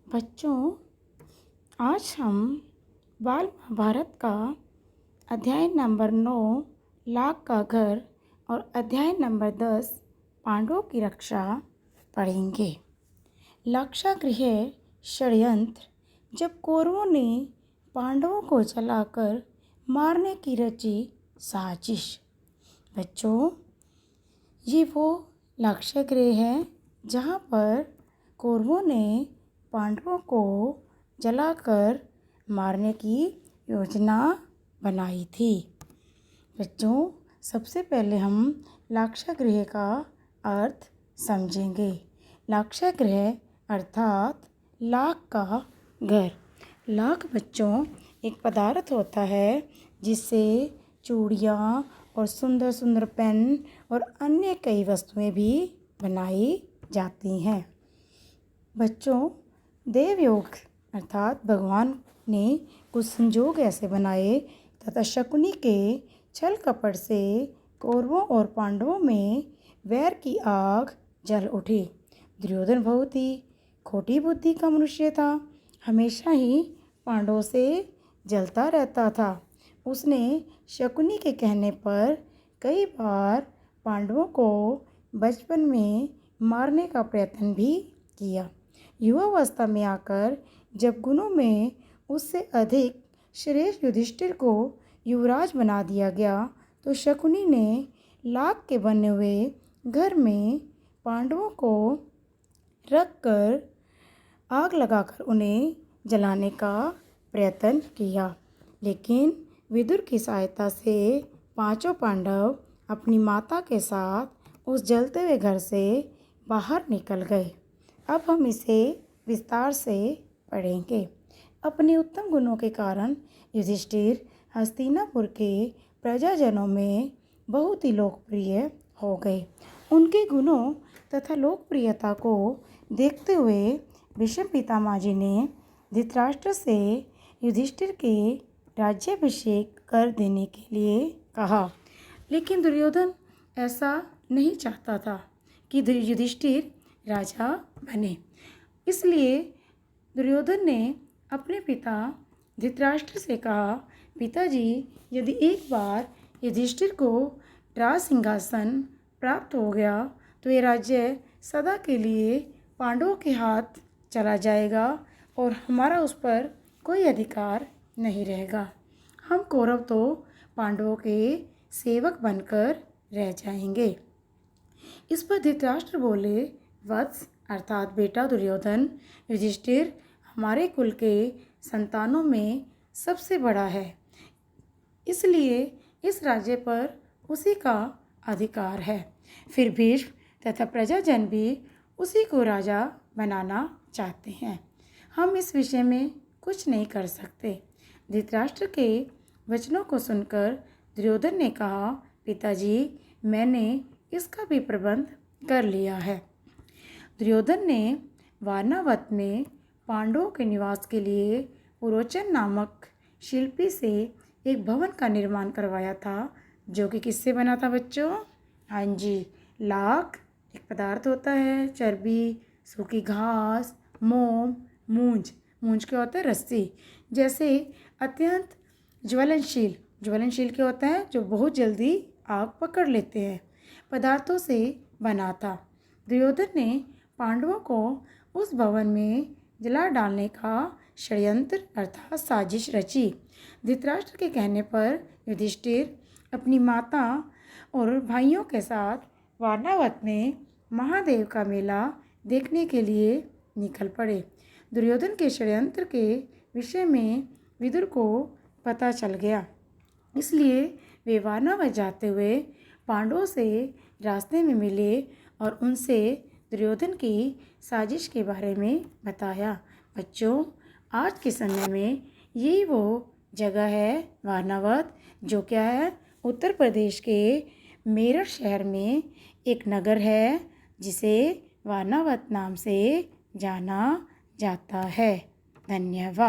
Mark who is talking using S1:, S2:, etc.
S1: बच्चों, आज हम बाल महाभारत का अध्याय नंबर 9 लाख का घर और अध्याय नंबर 10 पांडवों की रक्षा पढ़ेंगे। लाक्षागृह षड्यंत्र। जब कौरवों ने पांडवों को जलाकर मारने की रची साजिश। बच्चों, ये वो लाक्षागृह है जहाँ पर कौरवों ने पांडवों को जलाकर मारने की योजना बनाई थी। बच्चों, सबसे पहले हम लाक्षागृह का अर्थ समझेंगे। लाक्षागृह अर्थात लाख का घर। लाख बच्चों एक पदार्थ होता है जिससे चूड़ियाँ और सुंदर सुंदर पेन और अन्य कई वस्तुएं भी बनाई जाती हैं। बच्चों, देवयोग अर्थात भगवान ने कुछ संजोग ऐसे बनाए तथा शकुनी के छल कपट से कौरवों और पांडवों में वैर की आग जल उठी। दुर्योधन बहुत ही खोटी बुद्धि का मनुष्य था, हमेशा ही पांडवों से जलता रहता था। उसने शकुनी के कहने पर कई बार पांडवों को बचपन में मारने का प्रयत्न भी किया। युवावस्था में आकर जब गुणों में उससे अधिक श्रेष्ठ युधिष्ठिर को युवराज बना दिया गया तो शकुनी ने लाख के बने हुए घर में पांडवों को रखकर आग लगाकर उन्हें जलाने का प्रयत्न किया। लेकिन विदुर की सहायता से पांचों पांडव अपनी माता के साथ उस जलते हुए घर से बाहर निकल गए। अब हम इसे विस्तार से पढ़ेंगे। अपने उत्तम गुणों के कारण युधिष्ठिर हस्तिनापुर के प्रजाजनों में बहुत ही लोकप्रिय हो गए। उनके गुणों तथा लोकप्रियता को देखते हुए भीष्म पितामह जी ने धृतराष्ट्र से युधिष्ठिर के राज्याभिषेक कर देने के लिए कहा। लेकिन दुर्योधन ऐसा नहीं चाहता था कि युधिष्ठिर राजा बने। इसलिए दुर्योधन ने अपने पिता धृतराष्ट्र से कहा, पिताजी, यदि एक बार युधिष्ठिर को राज सिंहासन प्राप्त हो गया तो ये राज्य सदा के लिए पांडवों के हाथ चला जाएगा और हमारा उस पर कोई अधिकार नहीं रहेगा। हम कौरव तो पांडवों के सेवक बनकर रह जाएंगे। इस पर धृतराष्ट्र बोले, वत्स अर्थात बेटा दुर्योधन, युधिष्ठिर हमारे कुल के संतानों में सबसे बड़ा है, इसलिए इस राज्य पर उसी का अधिकार है। फिर भीष्म तथा प्रजाजन भी उसी को राजा बनाना चाहते हैं। हम इस विषय में कुछ नहीं कर सकते। धृतराष्ट्र के वचनों को सुनकर दुर्योधन ने कहा, पिताजी, मैंने इसका भी प्रबंध कर लिया है। दुर्योधन ने वारणावत में पांडवों के निवास के लिए पुरोचन नामक शिल्पी से एक भवन का निर्माण करवाया था, जो कि किससे बना था बच्चों? हाँ जी, लाख एक पदार्थ होता है, चर्बी, सूखी घास, मोम, मूंज क्या होता है? रस्सी। जैसे अत्यंत ज्वलनशील क्या होता है? जो बहुत जल्दी आग पकड़ लेते हैं, पदार्थों से बना था। दुर्योधन ने पांडवों को उस भवन में जला डालने का षड्यंत्र अर्थात साजिश रची। धृतराष्ट्र के कहने पर युधिष्ठिर अपनी माता और भाइयों के साथ वारणावत में महादेव का मेला देखने के लिए निकल पड़े। दुर्योधन के षड्यंत्र के विषय में विदुर को पता चल गया, इसलिए वे वारणावत जाते हुए पांडवों से रास्ते में मिले और उनसे दुर्योधन की साजिश के बारे में बताया। बच्चों, आज के समय में यही वो जगह है वारणावत, जो क्या है? उत्तर प्रदेश के मेरठ शहर में एक नगर है जिसे वारणावत नाम से जाना जाता है। धन्यवाद।